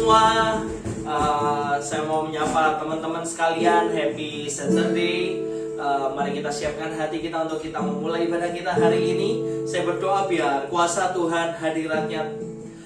semua. Saya mau menyapa teman-teman sekalian. Happy Saturday. Mari kita siapkan hati kita untuk kita memulai ibadah kita hari ini. Saya berdoa biar kuasa Tuhan, hadiratnya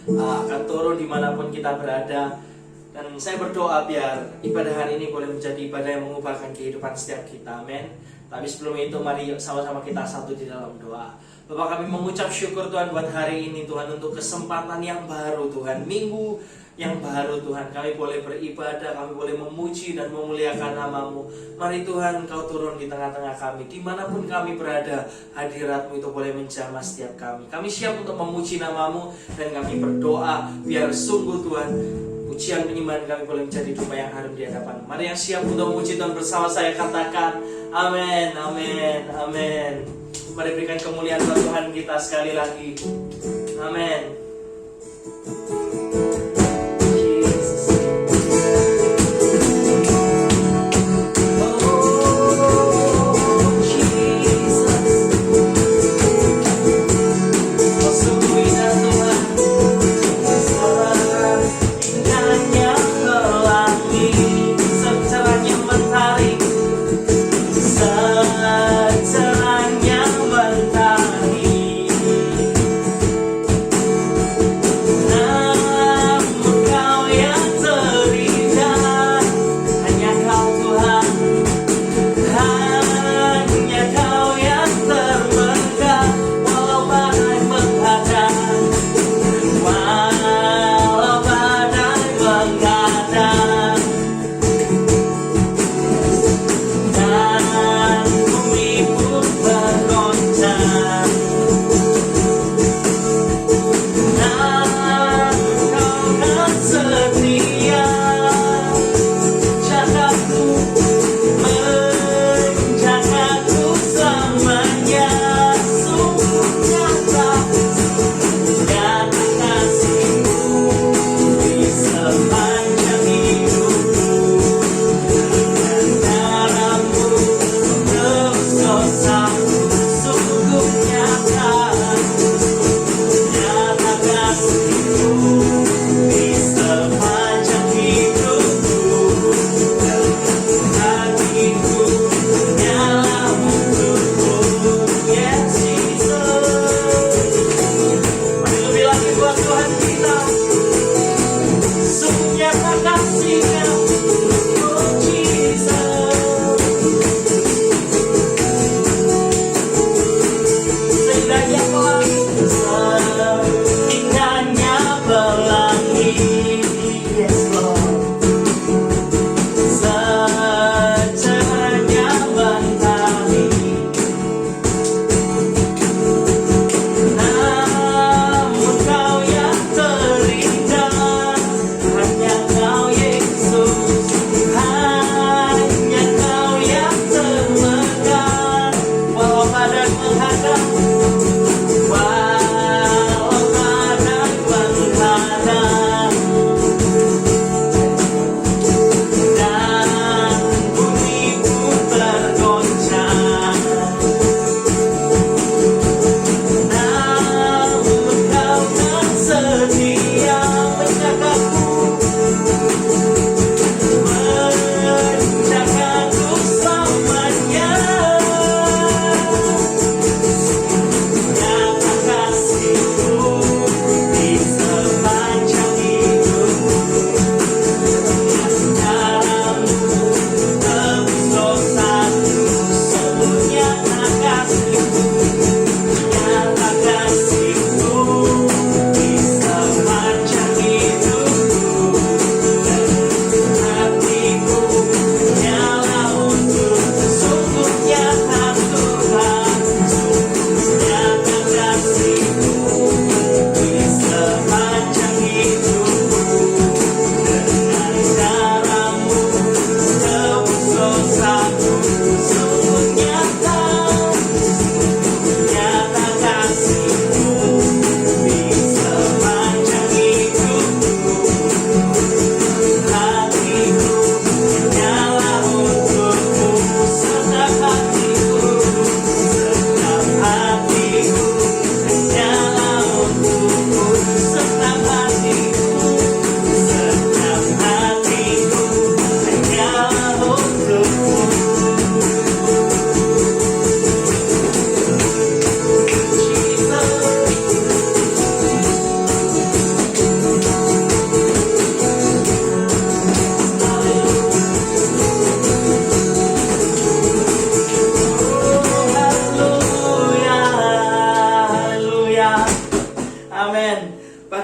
akan turun dimanapun kita berada. Dan saya berdoa biar ibadah hari ini boleh menjadi ibadah yang mengubahkan kehidupan setiap kita. Amin. Tapi sebelum itu mari yuk sama-sama kita satu di dalam doa. Bapak, kami mengucap syukur Tuhan buat hari ini Tuhan, untuk kesempatan yang baru Tuhan, minggu yang baru Tuhan, kami boleh beribadah, kami boleh memuji dan memuliakan nama-Mu. Mari Tuhan Kau turun di tengah-tengah kami, dimanapun kami berada, hadirat-Mu itu boleh menjamah setiap kami. Kami siap untuk memuji nama-Mu dan kami berdoa biar sungguh Tuhan pujian penyembahan kami boleh menjadi doa yang harum di hadapan. Mari yang siap untuk memuji Tuhan bersama saya katakan amin, amin, amin. Mari berikan kemuliaan buat Tuhan kita sekali lagi. Amin.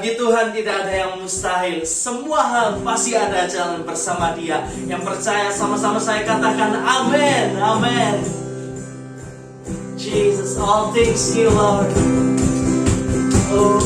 Bagi Tuhan tidak ada yang mustahil. Semua hal pasti ada jalan bersama Dia. Yang percaya sama-sama saya katakan amin. Amin. Jesus, all things new, Lord. Oh.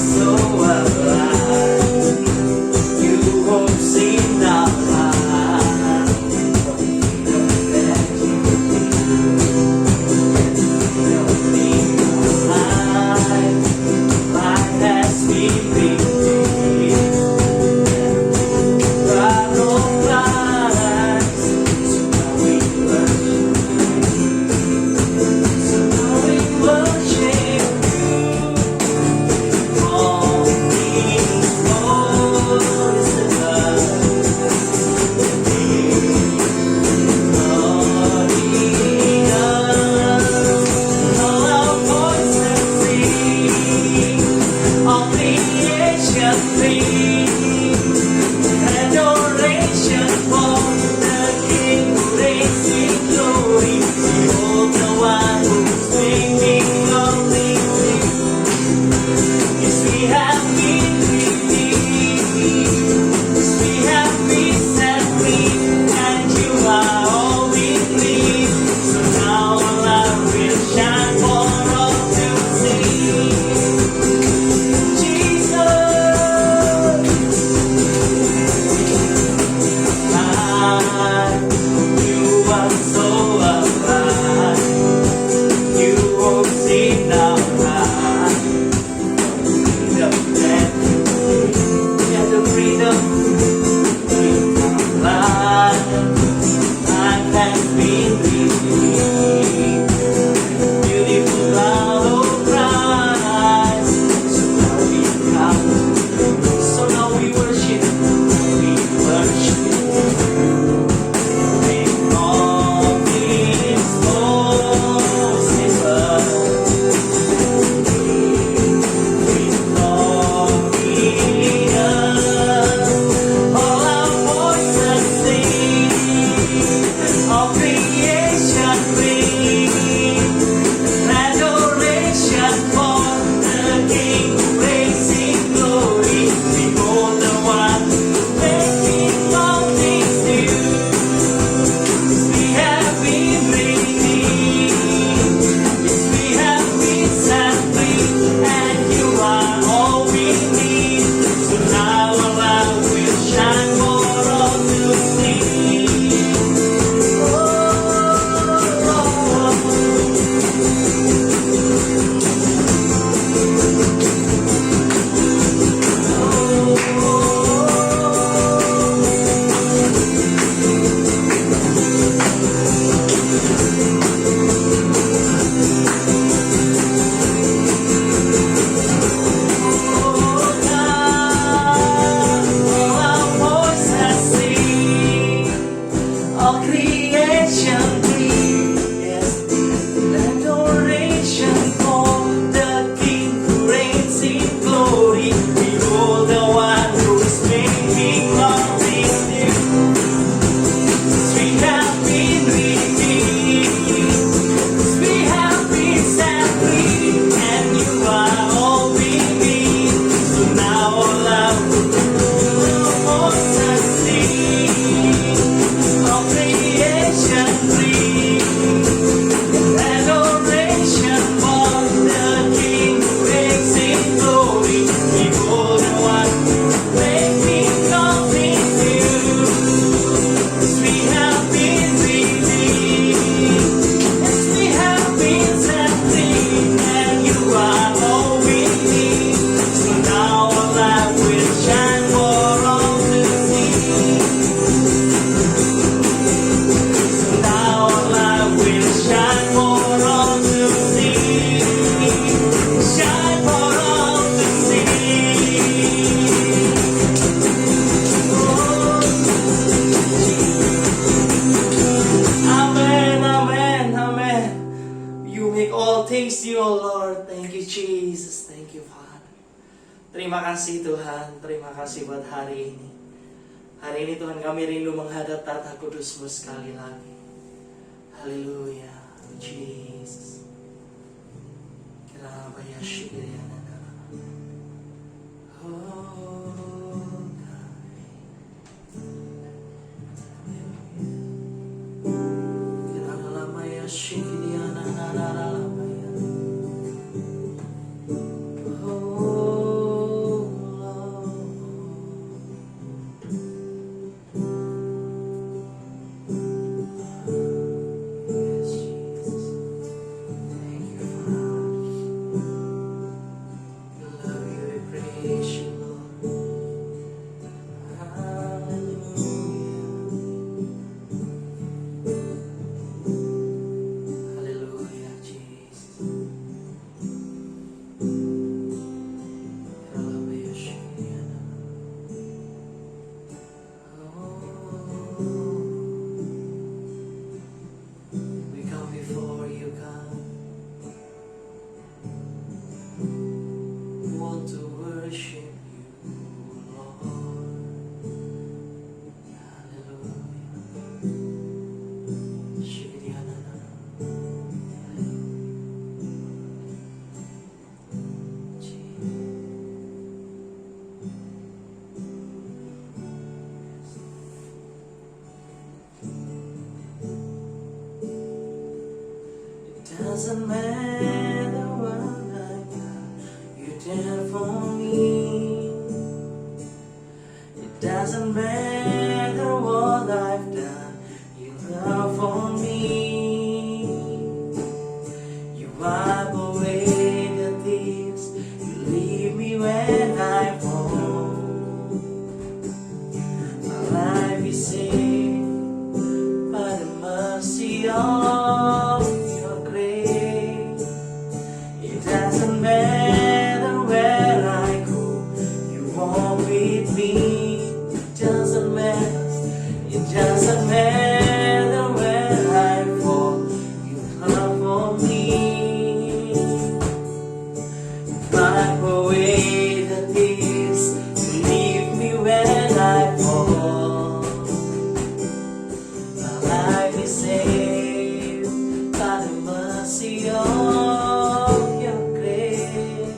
So praise you, oh Lord. Thank you, Jesus. Thank you, Father. Terima kasih Tuhan. Terima kasih buat hari ini. Hari ini Tuhan kami rindu menghadap tata kudus-Mu sekali lagi. Haleluya. Jesus. Kenapa ya syiriana. Oh, kenapa lama ya syiriana. Doesn't matter what I've done, you're there for me. It doesn't matter what I've done, you love for me. You wipe away the tears, you leave me when I fall. My life is saved by the mercy of your grace. It doesn't matter where I go, you walk with me. It doesn't matter where I fall, you come for me. Wipe away the tears, you leave me when I fall. My life is saved by the mercy of your grace.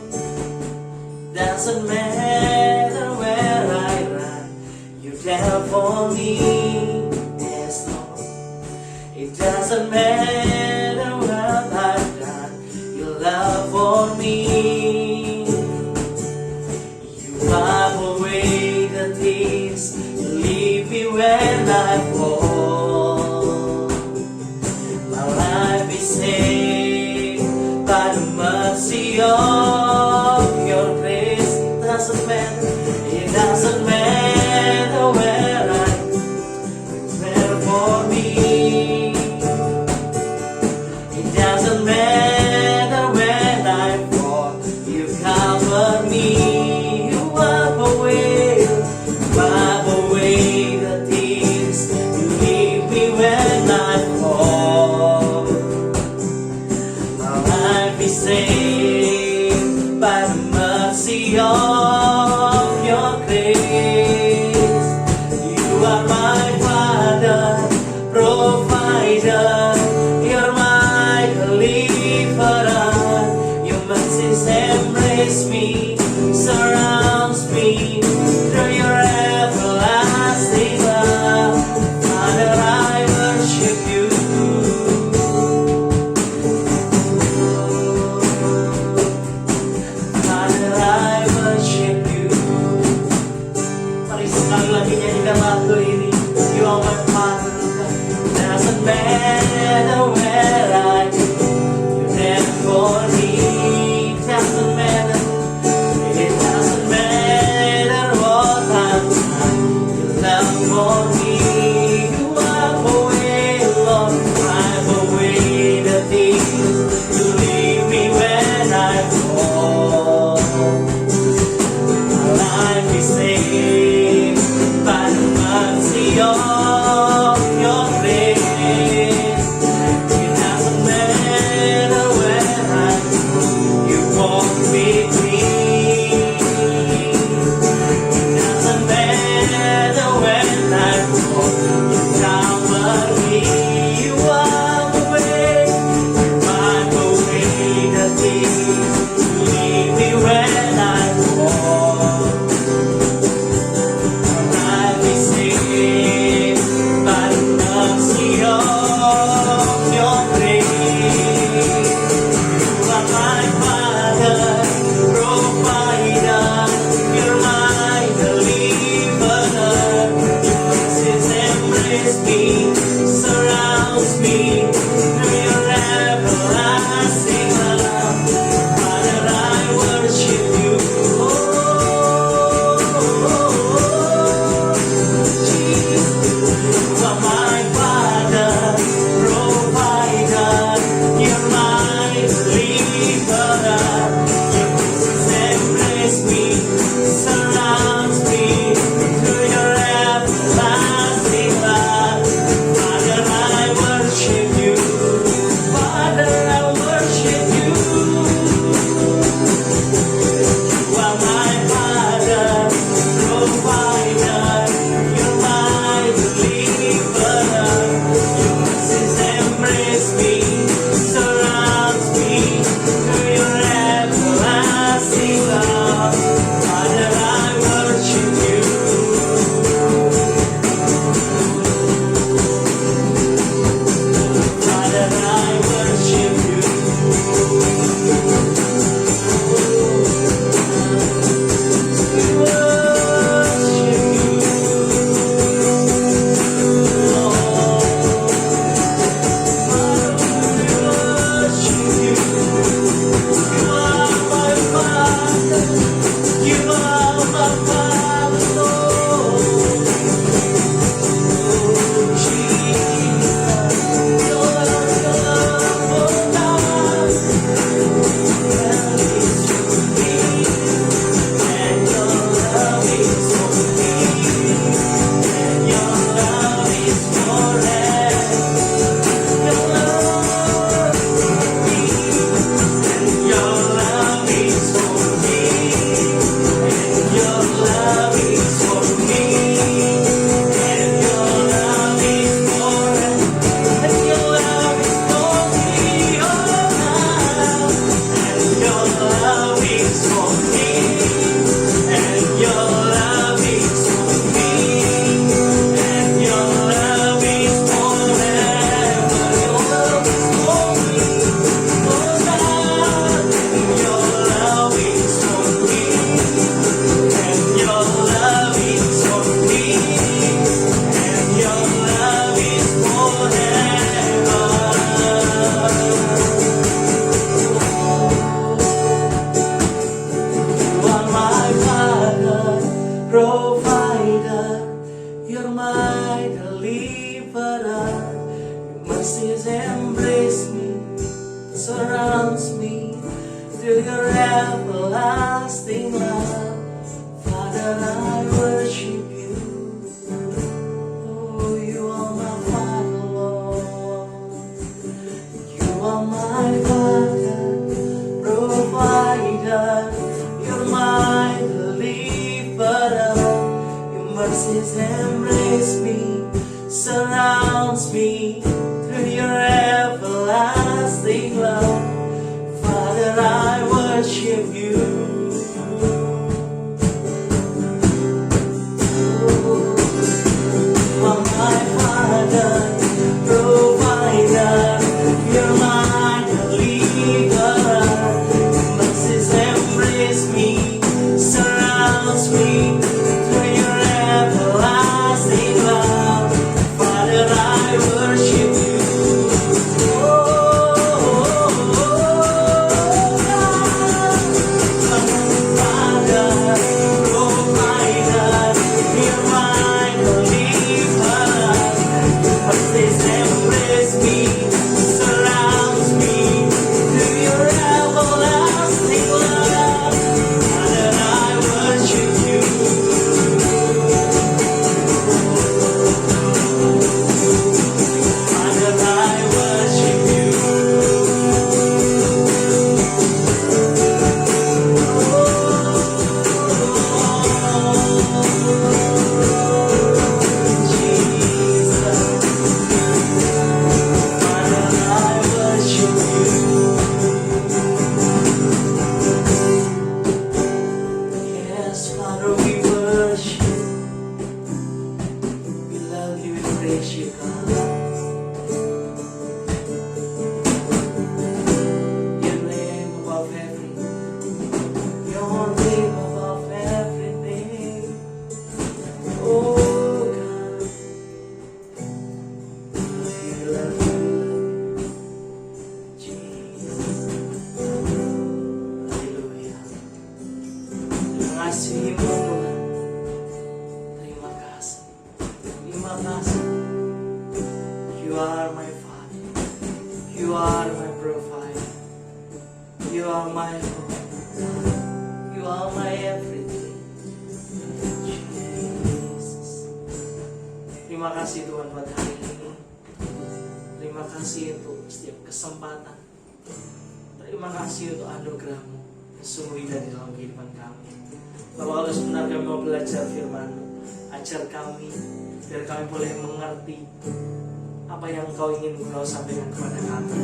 Doesn't matter where I run, you're there for me. Yes, Lord. It doesn't matter what I've done, your love for me. You wipe away the tears, you leave me when I fall. My life is saved by the mercy of your grace. It doesn't matter where I go, you're there for me. It doesn't matter when I fall, you cover me. You wipe away the tears, you leave me when I fall. My life is saved by the mercy of your grace. You are my Father, provider, you're my deliverer. Your mercies embrace me, surrounds me through your everlasting love. Father, I worship you. Father, I worship you. Mari sekali lagi nyanyikan lagu ini. You are my Father. Doesn't matter where I go, you're there for me. Doesn't matter. It doesn't matter what I've done, you love for me. You wipe away, Lord, wipe away the tears, you leave me when I fall. My life is saved by the mercy of your grace. It doesn't matter where I go, through your everlasting love. Father, I worship you. Oh, you are my Father, Lord. You are my Father, provider. You're my deliverer. Your mercies embrace me, surrounds me through your everlasting love. Father, I worship you. You are my Father, provider. You're my deliverer. Mercies embrace me, surrounds me through your everlasting love. Father, I worship you. You are my Father. You are my provider. You are my hope. You are my everything. Jesus. Terima kasih Tuhan buat hari ini. Terima kasih untuk setiap kesempatan. Terima kasih untuk anugerah-Mu yang sungguh indah di dalam kehidupan kami. Bapak, kalau sebentar kami mau belajar firman-Mu, ajar kami biar kami boleh mengerti apa yang Engkau ingin Engkau sampaikan kepada kami.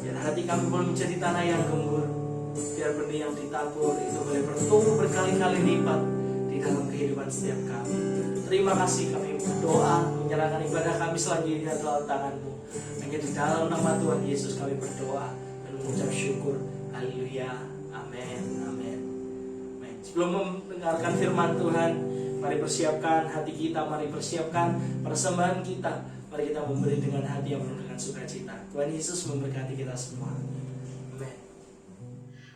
Biar hati kami boleh menjadi tanah yang gembur, biar benih yang ditabur itu boleh bertumbuh berkali-kali lipat di dalam kehidupan setiap kami. Terima kasih, kami berdoa menyerahkan ibadah kami selanjutnya dalam tangan-Mu. Hanya di dalam nama Tuhan Yesus kami berdoa dan mengucap syukur. Haleluya. Amin. Amin. Amin. Sebelum mendengarkan firman Tuhan, mari persiapkan hati kita, mari persiapkan persembahan kita. Mari kita memberi dengan hati yang penuh dengan sukacita. Tuhan Yesus memberkati kita semua. Amin.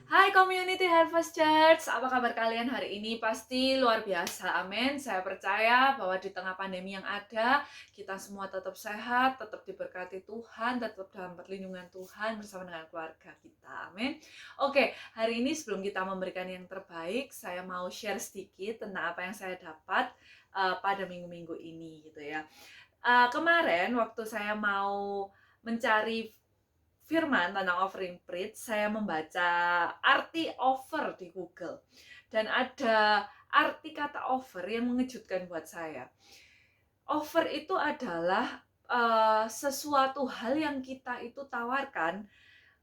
Hai Community Harvest Church, apa kabar kalian hari ini? Pasti luar biasa, amin. Saya percaya bahwa di tengah pandemi yang ada, kita semua tetap sehat, tetap diberkati Tuhan, tetap dalam perlindungan Tuhan bersama dengan keluarga kita, amin. Oke, hari ini sebelum kita memberikan yang terbaik, saya mau share sedikit tentang apa yang saya dapat pada minggu-minggu ini gitu ya. Kemarin waktu saya mau mencari firman tentang offering preach, saya membaca arti offer di Google. Dan ada arti kata offer yang mengejutkan buat saya. Offer itu adalah sesuatu hal yang kita itu tawarkan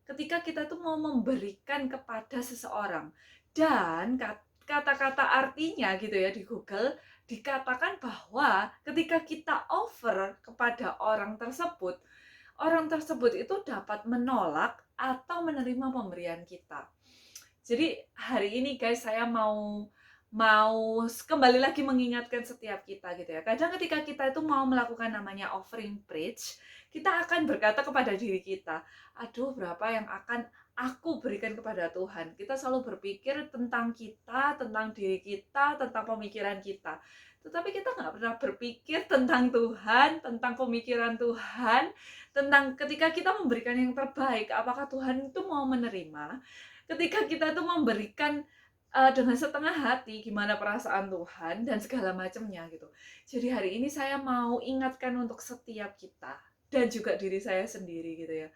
ketika kita tuh mau memberikan kepada seseorang. Dan kata-kata artinya gitu ya di Google dikatakan bahwa ketika kita offer kepada orang tersebut itu dapat menolak atau menerima pemberian kita. Jadi hari ini guys, saya mau kembali lagi mengingatkan setiap kita gitu ya. Kadang ketika kita itu mau melakukan namanya offering preach, kita akan berkata kepada diri kita, aduh berapa yang akan aku berikan kepada Tuhan. Kita selalu berpikir tentang kita, tentang diri kita, tentang pemikiran kita. Tetapi kita nggak pernah berpikir tentang Tuhan, tentang pemikiran Tuhan, tentang ketika kita memberikan yang terbaik, apakah Tuhan itu mau menerima? Ketika kita tuh memberikan dengan setengah hati, gimana perasaan Tuhan dan segala macamnya gitu. Jadi hari ini saya mau ingatkan untuk setiap kita dan juga diri saya sendiri gitu ya.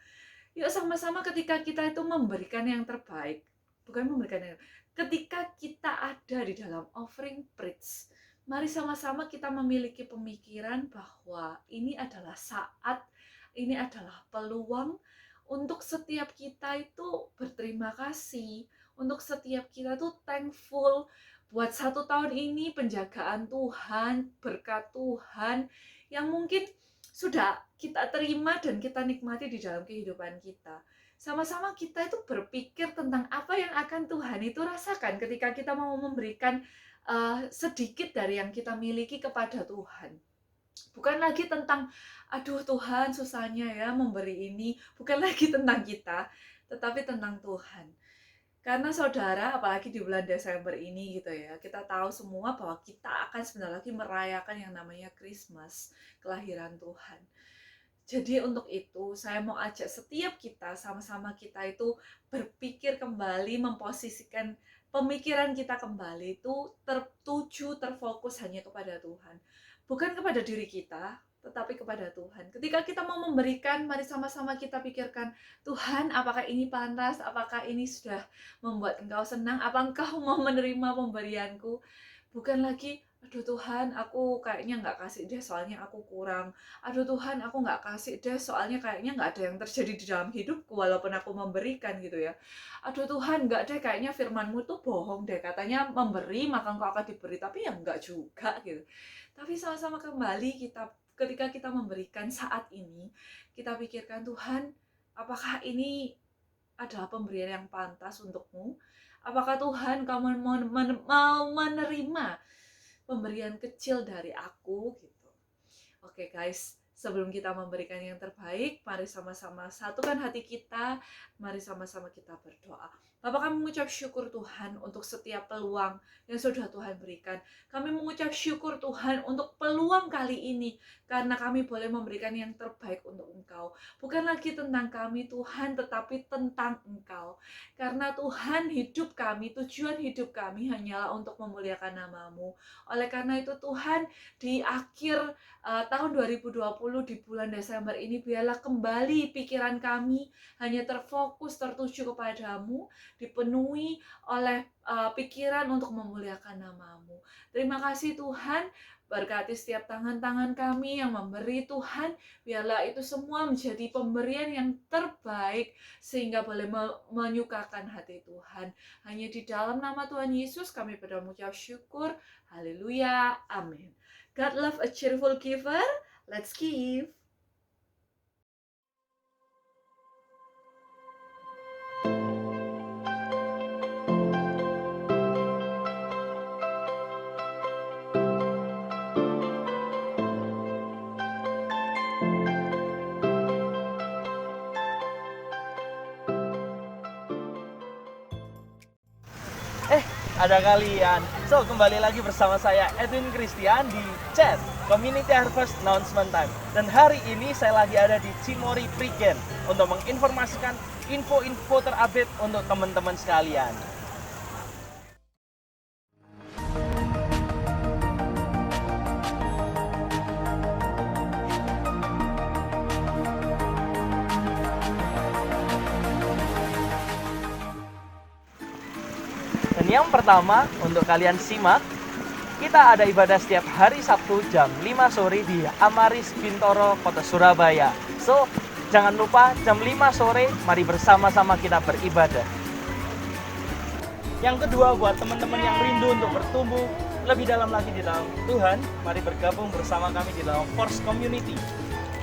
Yuk sama-sama ketika kita itu memberikan yang terbaik, bukan memberikan yang, ketika kita ada di dalam offering praise, mari sama-sama kita memiliki pemikiran bahwa ini adalah saat, ini adalah peluang untuk setiap kita itu berterima kasih, untuk setiap kita tuh thankful buat 1 tahun ini penjagaan Tuhan, berkat Tuhan yang mungkin sudah kita terima dan kita nikmati di dalam kehidupan kita. Sama-sama kita itu berpikir tentang apa yang akan Tuhan itu rasakan ketika kita mau memberikan sedikit dari yang kita miliki kepada Tuhan. Bukan lagi tentang, aduh Tuhan susahnya ya memberi ini, bukan lagi tentang kita, tetapi tentang Tuhan. Karena saudara, apalagi di bulan Desember ini gitu ya, kita tahu semua bahwa kita akan sebentar lagi merayakan yang namanya Christmas, kelahiran Tuhan. Jadi untuk itu, saya mau ajak setiap kita, sama-sama kita itu berpikir kembali, memposisikan pemikiran kita kembali itu tertuju, terfokus hanya kepada Tuhan. Bukan kepada diri kita, tetapi kepada Tuhan. Ketika kita mau memberikan, mari sama-sama kita pikirkan, Tuhan, apakah ini pantas? Apakah ini sudah membuat Engkau senang? Apa Engkau mau menerima pemberianku? Bukan lagi, aduh Tuhan, aku kayaknya nggak kasih deh, soalnya aku kurang. Aduh Tuhan, aku nggak kasih deh, soalnya kayaknya nggak ada yang terjadi di dalam hidupku, walaupun aku memberikan gitu ya. Aduh Tuhan, nggak deh, kayaknya firman-Mu tuh bohong deh, katanya memberi maka Engkau akan diberi, tapi ya nggak juga gitu. Tapi sama-sama kembali ketika kita memberikan saat ini, kita pikirkan, Tuhan, apakah ini adalah pemberian yang pantas untukmu? Apakah Tuhan kamu mau menerima pemberian kecil dari aku? Gitu. Oke guys, sebelum kita memberikan yang terbaik, mari sama-sama satukan hati kita, mari sama-sama kita berdoa. Bapak, kami mengucap syukur Tuhan untuk setiap peluang yang sudah Tuhan berikan. Kami mengucap syukur Tuhan untuk peluang kali ini, karena kami boleh memberikan yang terbaik untuk Engkau. Bukan lagi tentang kami Tuhan, tetapi tentang Engkau. Karena Tuhan, hidup kami, tujuan hidup kami hanyalah untuk memuliakan nama-Mu. Oleh karena itu Tuhan, di akhir tahun 2020 di bulan Desember ini, biarlah kembali pikiran kami hanya terfokus, tertuju kepadamu, dipenuhi oleh pikiran untuk memuliakan nama-Mu. Terima kasih Tuhan, berkati setiap tangan-tangan kami yang memberi Tuhan, biarlah itu semua menjadi pemberian yang terbaik, sehingga boleh menyukakan hati Tuhan. Hanya di dalam nama Tuhan Yesus kami berdoa mengucap syukur. Haleluya, amin. God love a cheerful giver. Let's give. Ada kalian. So, kembali lagi bersama saya Edwin Christian di Chat Community Harvest Announcement Time. Dan hari ini saya lagi ada di Cimory Prigen untuk menginformasikan info-info terupdate untuk teman-teman sekalian. Dan yang pertama, untuk kalian simak, kita ada ibadah setiap hari Sabtu jam 5 sore di Amaris Bintoro, Kota Surabaya. So, jangan lupa jam 5 sore, mari bersama-sama kita beribadah. Yang kedua, buat teman-teman yang rindu untuk bertumbuh lebih dalam lagi di dalam Tuhan, mari bergabung bersama kami di dalam Force Community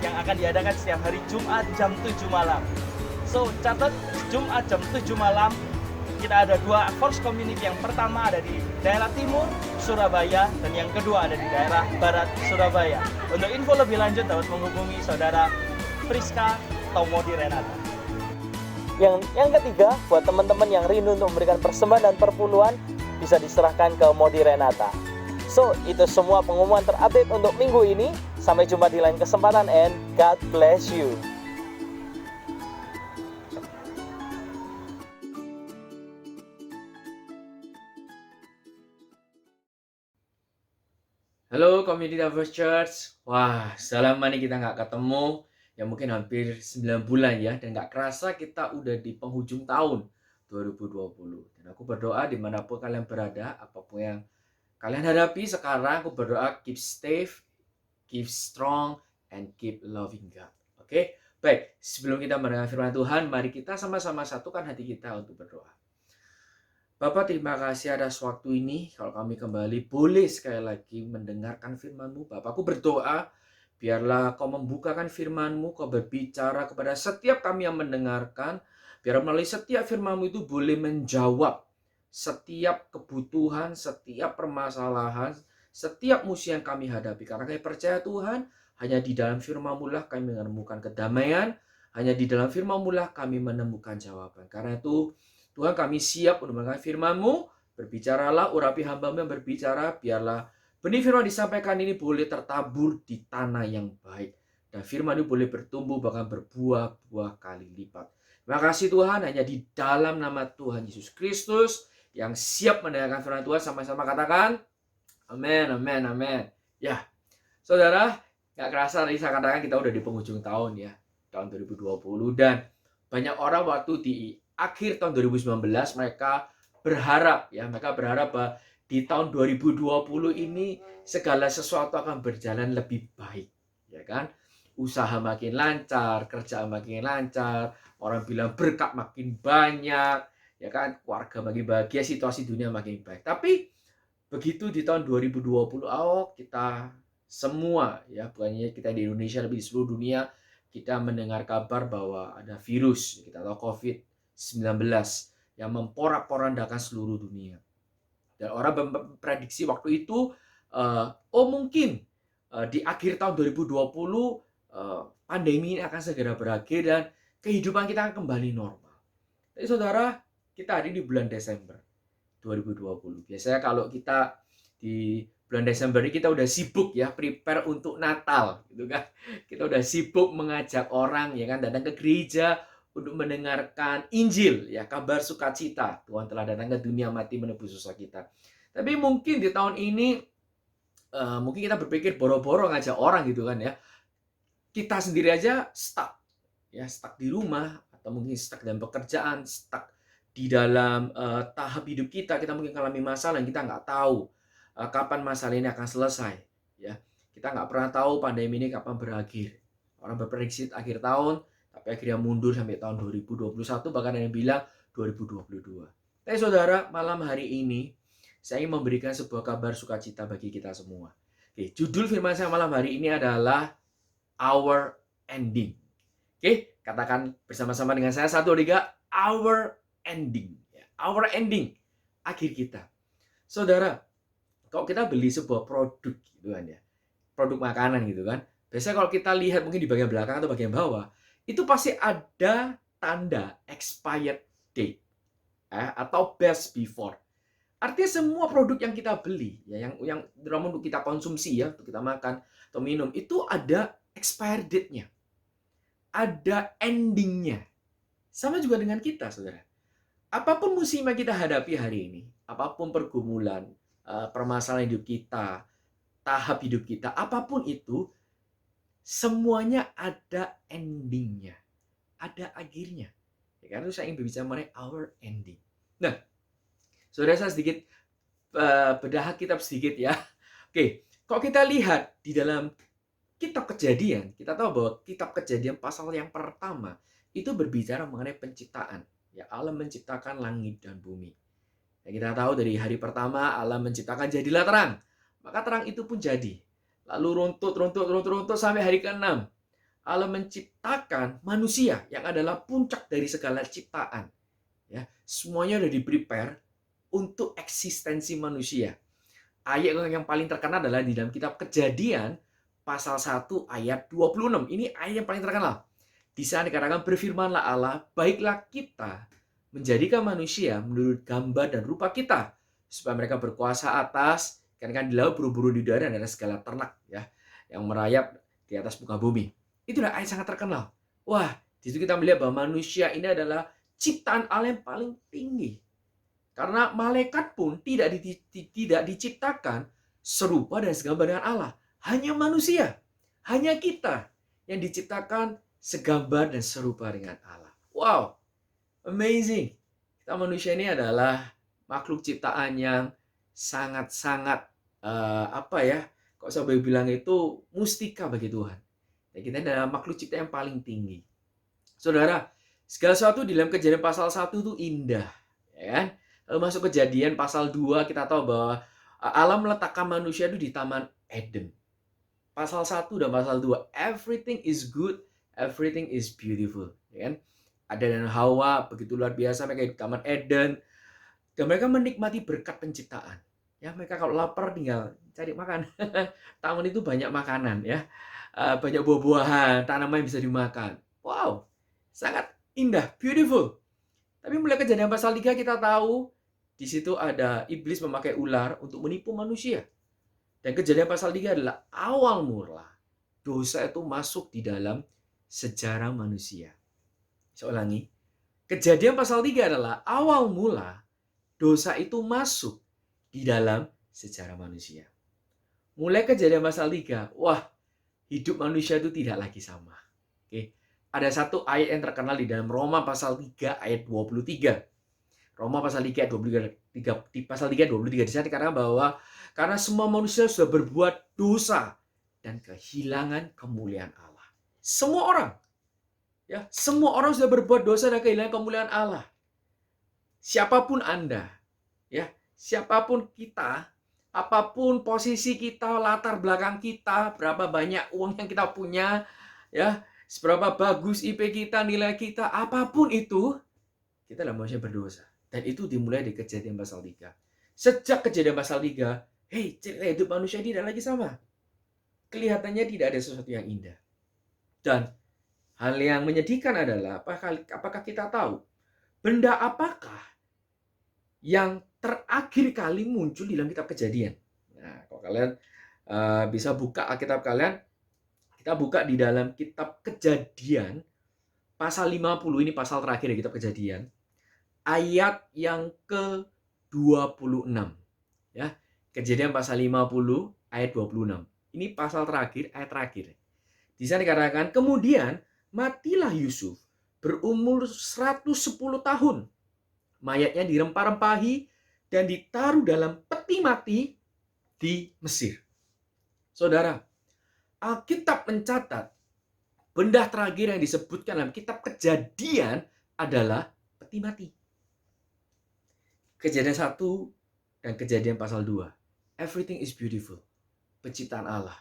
yang akan diadakan setiap hari Jumat jam 7 malam. So, catat Jumat jam 7 malam, kita ada dua Force Community. Yang pertama ada di daerah timur Surabaya dan yang kedua ada di daerah barat Surabaya. Untuk info lebih lanjut dapat menghubungi saudara Friska atau Modi Renata. Yang ketiga, buat teman-teman yang rindu untuk memberikan persembahan dan perpuluhan, bisa diserahkan ke Modi Renata. So, itu semua pengumuman terupdate untuk minggu ini. Sampai jumpa di lain kesempatan and God bless you. Halo Community Lovers Church. Wah, selama ini kita nggak ketemu, ya mungkin hampir 9 bulan ya, dan nggak kerasa kita udah di penghujung tahun 2020. Dan aku berdoa dimanapun kalian berada, apapun yang kalian hadapi sekarang, aku berdoa keep safe, keep strong, and keep loving God. Oke? Baik, sebelum kita mendengar firman Tuhan, mari kita sama-sama satukan hati kita untuk berdoa. Bapak, terima kasih atas waktu ini. Kalau kami kembali boleh sekali lagi mendengarkan firman-Mu. Bapak, aku berdoa biarlah Kau membukakan firman-Mu, Kau berbicara kepada setiap kami yang mendengarkan. Biar melalui setiap firman-Mu itu boleh menjawab setiap kebutuhan, setiap permasalahan, setiap musuh yang kami hadapi. Karena kami percaya Tuhan, hanya di dalam firman-Mu lah kami menemukan kedamaian. Hanya di dalam firman-Mu lah kami menemukan jawaban. Karena itu Tuhan, kami siap untuk mendengar firman-Mu. Berbicaralah, urapi hamba-Mu yang berbicara. Biarlah benih firman disampaikan ini boleh tertabur di tanah yang baik. Dan firman itu boleh bertumbuh bahkan berbuah-buah kali lipat. Terima kasih Tuhan, hanya di dalam nama Tuhan Yesus Kristus yang siap mendengarkan firman Tuhan. Sama-sama katakan, amin, amin, amin. Ya, saudara, gak kerasa tadi saya katakan kita udah di penghujung tahun ya. Tahun 2020. Dan banyak orang waktu di akhir tahun 2019 mereka berharap bahwa di tahun 2020 ini segala sesuatu akan berjalan lebih baik, ya kan? Usaha makin lancar, kerjaan makin lancar, orang bilang berkat makin banyak, ya kan? Keluarga makin bahagia, situasi dunia makin baik. Tapi begitu di tahun 2020, kita semua ya, bukannya kita di Indonesia, lebih di seluruh dunia, kita mendengar kabar bahwa ada virus, kita tahu COVID-19 yang memporak-porandakan seluruh dunia. Dan orang memprediksi waktu itu, mungkin di akhir tahun 2020 pandemi ini akan segera berakhir dan kehidupan kita akan kembali normal. Tapi saudara, kita hari di bulan Desember 2020. Biasanya kalau kita di bulan Desember ini kita udah sibuk ya, prepare untuk Natal gitu kan. Kita udah sibuk mengajak orang ya kan datang ke gereja untuk mendengarkan Injil ya, kabar sukacita. Tuhan telah datang ke dunia mati menebus dosa kita. Tapi mungkin di tahun ini mungkin kita berpikir boro-boro ngajak orang gitu kan ya. Kita sendiri aja stuck ya, stuck di rumah atau mungkin stuck dalam pekerjaan, stuck di dalam tahap hidup kita mungkin mengalami masalah yang kita nggak tahu kapan masalah ini akan selesai ya. Kita nggak pernah tahu pandemi ini kapan berakhir. Orang berprediksi akhir tahun, tapi akhirnya mundur sampai tahun 2021, bahkan ada yang bilang 2022. Tapi saudara, malam hari ini saya ingin memberikan sebuah kabar sukacita bagi kita semua. Oke, judul firman saya malam hari ini adalah Our Ending. Oke, katakan bersama-sama dengan saya 1, 2, 3, Our Ending. Our Ending, akhir kita. Saudara, kalau kita beli sebuah produk gitu kan ya, produk makanan gitu kan, biasanya kalau kita lihat mungkin di bagian belakang atau bagian bawah, itu pasti ada tanda expired date atau best before. Artinya semua produk yang kita beli ya, yang dalam untuk kita konsumsi ya, untuk kita makan atau minum, itu ada expired date-nya. Ada ending-nya. Sama juga dengan kita, saudara. Apapun musibah kita hadapi hari ini, apapun pergumulan, permasalahan hidup kita, tahap hidup kita, apapun itu, semuanya ada endingnya, ada akhirnya. Ya, karena itu saya ingin berbicara mengenai our ending. Nah, saudara, saya sedikit bedah kitab sedikit ya. Oke, kalau kita lihat di dalam kitab Kejadian, kita tahu bahwa kitab Kejadian pasal yang pertama itu berbicara mengenai penciptaan. Ya, Allah menciptakan langit dan bumi. Ya, kita tahu dari hari pertama Allah menciptakan jadilah terang. Maka terang itu pun jadi. Lalu runtut sampai hari ke-6. Allah menciptakan manusia yang adalah puncak dari segala ciptaan. Ya, semuanya sudah di-prepare untuk eksistensi manusia. Ayat yang paling terkenal adalah di dalam kitab Kejadian pasal 1 ayat 26. Ini ayat yang paling terkenal. Di sana dikatakan berfirmanlah Allah, baiklah kita menjadikan manusia menurut gambar dan rupa kita, supaya mereka berkuasa atas ikan-ikan di laut, burung-burung di udara, dan segala ternak ya yang merayap di atas muka bumi. Itulah ayat sangat terkenal. Wah, di situ kita melihat bahwa manusia ini adalah ciptaan Allah yang paling tinggi. Karena malaikat pun tidak diciptakan serupa dan segambar dengan Allah. Hanya manusia, hanya kita yang diciptakan segambar dan serupa dengan Allah. Wow, amazing. Kita manusia ini adalah makhluk ciptaan yang sangat-sangat kok saya boleh bilang itu mustika bagi Tuhan. Dan kita adalah makhluk ciptaan yang paling tinggi. Saudara, segala sesuatu di dalam Kejadian pasal 1 itu indah, ya kan? Lalu masuk Kejadian pasal 2, kita tahu bahwa Allah meletakkan manusia itu di Taman Eden. Pasal 1 dan pasal 2, everything is good, everything is beautiful, ya kan? Adam dan Hawa begitu luar biasa, mereka di Taman Eden, dan mereka menikmati berkat penciptaan. Ya, mereka kalau lapar tinggal cari makan. Taman itu banyak makanan ya. Banyak buah-buahan, tanaman yang bisa dimakan. Wow, sangat indah, beautiful. Tapi mulai Kejadian pasal 3 kita tahu di situ ada iblis memakai ular untuk menipu manusia. Dan Kejadian pasal 3 adalah awal mula dosa itu masuk di dalam sejarah manusia. Saya ulangi. Kejadian pasal 3 adalah awal mula dosa itu masuk di dalam sejarah manusia. Mulai Kejadian pasal 3, wah, hidup manusia itu tidak lagi sama. Oke. Ada satu ayat yang terkenal di dalam Roma pasal 3 ayat 23. Roma pasal 3 ayat 23, di pasal 3 ayat 23 di sana dikatakan bahwa karena semua manusia sudah berbuat dosa dan kehilangan kemuliaan Allah. Semua orang, ya, semua orang sudah berbuat dosa dan kehilangan kemuliaan Allah. Siapapun Anda, ya, siapapun kita, apapun posisi kita, latar belakang kita, berapa banyak uang yang kita punya, ya, seberapa bagus IP kita, nilai kita, apapun itu, kita adalah manusia berdosa. Dan itu dimulai di Kejadian pasal 3. Sejak Kejadian pasal 3, cerita hidup manusia tidak lagi sama. Kelihatannya tidak ada sesuatu yang indah. Dan hal yang menyedihkan adalah, apakah kita tahu benda apakah yang terakhir kali muncul di dalam kitab Kejadian? Nah, kalau kalian bisa buka Alkitab kalian, kita buka di dalam kitab Kejadian pasal 50, ini pasal terakhir di kitab Kejadian, ayat yang ke-26. Ya, Kejadian pasal 50 ayat 26. Ini pasal terakhir, ayat terakhir. Di sana dikatakan, kemudian matilah Yusuf berumur 110 tahun. Mayatnya dirempah-rempahi dan ditaruh dalam peti mati di Mesir. Saudara, Alkitab mencatat benda terakhir yang disebutkan dalam kitab Kejadian adalah peti mati. Kejadian 1 dan Kejadian pasal 2. Everything is beautiful. Penciptaan Allah.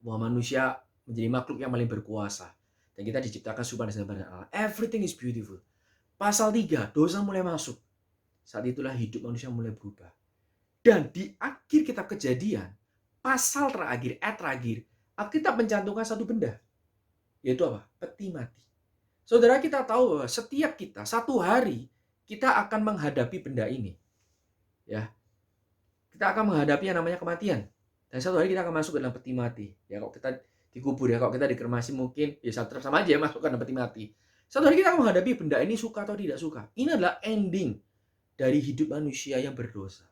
Bahwa manusia menjadi makhluk yang paling berkuasa. Dan kita diciptakan serupa dan segambar Allah. Everything is beautiful. Pasal 3, dosa mulai masuk. Saat itulah hidup manusia mulai berubah. Dan di akhir kitab Kejadian, pasal terakhir, ayat terakhir, Alkitab mencantumkan satu benda. Yaitu apa? Peti mati. Saudara, kita tahu bahwa setiap kita, satu hari, kita akan menghadapi benda ini. Ya, kita akan menghadapi yang namanya kematian. Dan satu hari kita akan masuk ke dalam peti mati. Ya, kalau kita dikubur, ya, kalau kita dikremasi mungkin, ya sama aja ya masuk ke dalam peti mati. Satu hari kita akan menghadapi benda ini suka atau tidak suka. Ini adalah ending dari hidup manusia yang berdosa.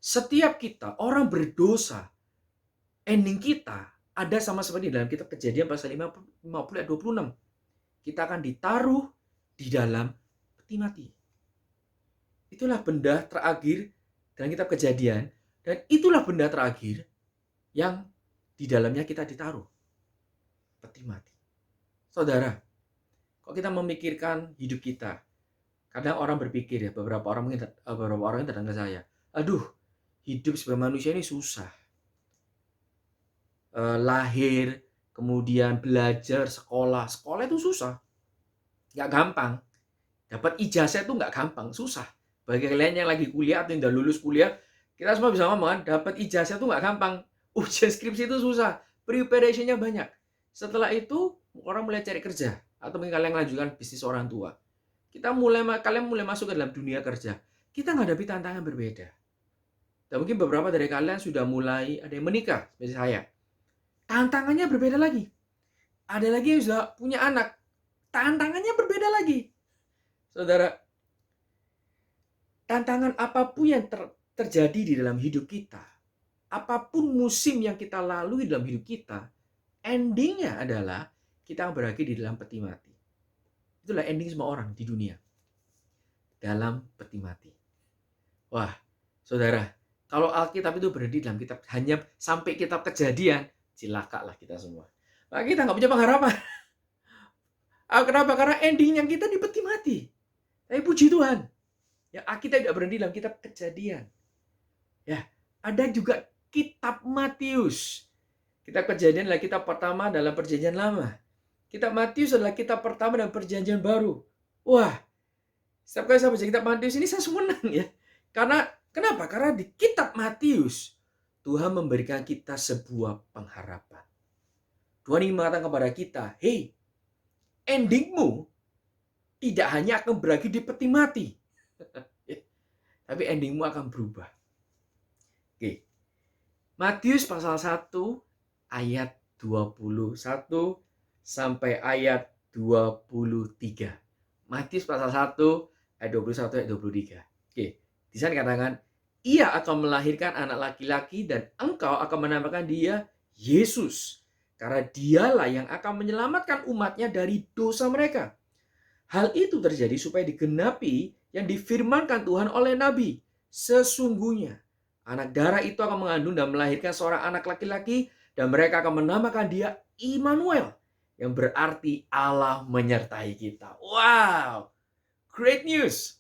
Setiap kita, orang berdosa, ending kita ada sama seperti dalam kitab Kejadian pasal 50 ayat 26. Kita akan ditaruh di dalam peti mati. Itulah benda terakhir dalam kitab Kejadian. Dan itulah benda terakhir yang di dalamnya kita ditaruh. Peti mati. Saudara, kalau kita memikirkan hidup kita, kadang orang berpikir ya, beberapa orang yang datang ke saya, aduh, hidup sebagai manusia ini susah. Lahir, kemudian belajar, sekolah itu susah. Nggak gampang. Dapat ijazah itu nggak gampang, susah. Bagi kalian yang lagi kuliah atau yang udah lulus kuliah, kita semua bisa ngomong kan, dapat ijazah itu nggak gampang. Ujian skripsi itu susah, preparation-nya banyak. Setelah itu, orang mulai cari kerja, atau mungkin kalian melanjutkan bisnis orang tua. Kalian mulai masuk ke dalam dunia kerja. Kita menghadapi tantangan berbeda. Dan mungkin beberapa dari kalian sudah mulai ada yang menikah, seperti saya. Tantangannya berbeda lagi. Ada lagi yang sudah punya anak. Tantangannya berbeda lagi. Saudara, tantangan apapun yang terjadi di dalam hidup kita, apapun musim yang kita lalui dalam hidup kita, endingnya adalah kita berakhir di dalam peti mati. Itulah ending semua orang di dunia. Dalam peti mati. Wah, saudara, kalau Alkitab itu berhenti dalam kitab hanya sampai kitab Kejadian, cilakalah kita semua. Maka kita nggak punya pengharapan. Kenapa? Karena endingnya kita di peti mati. Tapi puji Tuhan, ya Alkitab tidak berhenti dalam kitab Kejadian. Ya, ada juga kitab Matius. Kitab Kejadian adalah kitab pertama dalam Perjanjian Lama. Kitab Matius adalah kitab pertama dalam Perjanjian Baru. Wah, setiap kali saya baca kitab Matius ini saya senang ya. Kenapa? Karena di kitab Matius Tuhan memberikan kita sebuah pengharapan. Tuhan ingin mengatakan kepada kita, hey, endingmu tidak hanya akan berakhir di peti mati. Tapi endingmu akan berubah. Oke. Matius pasal 1 ayat 21 sampai ayat 23. Matius pasal 1 ayat 21 ayat 23. Oke. Di sana dikatakan, ia akan melahirkan anak laki-laki dan engkau akan menamakan dia Yesus. Karena dialah yang akan menyelamatkan umatnya dari dosa mereka. Hal itu terjadi supaya digenapi yang difirmankan Tuhan oleh Nabi. Sesungguhnya anak darah itu akan mengandung dan melahirkan seorang anak laki-laki dan mereka akan menamakan dia Immanuel. Yang berarti Allah menyertai kita. Wow! Great news!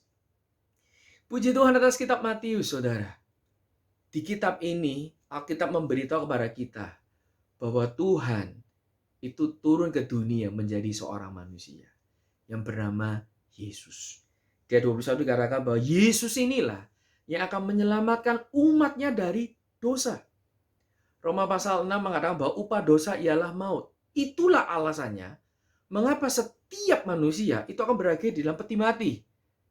Puji Tuhan atas kitab Matius, saudara. Di kitab ini, Alkitab memberitahu kepada kita bahwa Tuhan itu turun ke dunia menjadi seorang manusia yang bernama Yesus. Di ayat 21 dikatakan bahwa Yesus inilah yang akan menyelamatkan umatnya dari dosa. Roma pasal 6 mengatakan bahwa upah dosa ialah maut. Itulah alasannya mengapa setiap manusia itu akan berakhir di dalam peti mati.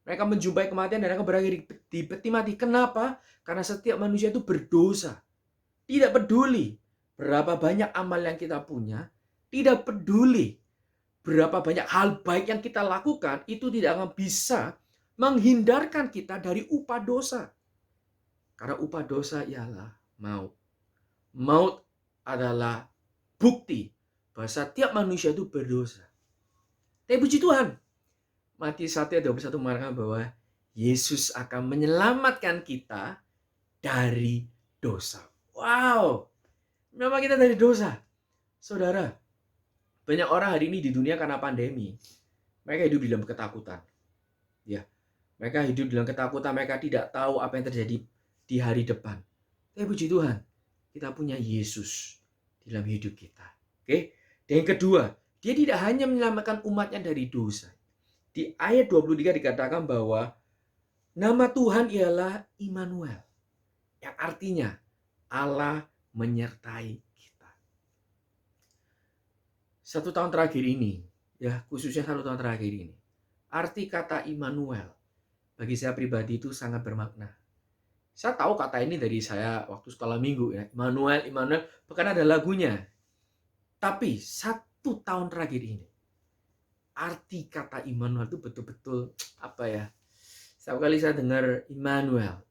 Mereka menjumpai kematian dan akan berakhir di peti mati. Kenapa? Karena setiap manusia itu berdosa. Tidak peduli berapa banyak amal yang kita punya, tidak peduli berapa banyak hal baik yang kita lakukan, itu tidak akan bisa menghindarkan kita dari upah dosa. Karena upah dosa ialah maut. Maut adalah bukti bahwa setiap manusia itu berdosa. Tapi puji Tuhan, Matius 1 ayat 21 mengatakan bahwa Yesus akan menyelamatkan kita dari dosa. Wow! Memang kita dari dosa. Saudara, banyak orang hari ini di dunia karena pandemi, mereka hidup di dalam ketakutan. Ya, mereka hidup dalam ketakutan, mereka tidak tahu apa yang terjadi di hari depan. Tapi puji Tuhan, kita punya Yesus di dalam hidup kita. Oke? Dan yang kedua, dia tidak hanya menyelamatkan umatnya dari dosa. Di ayat 23 dikatakan bahwa nama Tuhan ialah Immanuel. Yang artinya Allah menyertai kita. 1 tahun terakhir ini, ya khususnya 1 tahun terakhir ini, arti kata Immanuel bagi saya pribadi itu sangat bermakna. Saya tahu kata ini dari saya waktu sekolah minggu ya, Immanuel, bahkan ada lagunya. Tapi 1 tahun terakhir ini, arti kata Immanuel itu betul-betul apa ya? Setiap kali saya dengar Immanuel,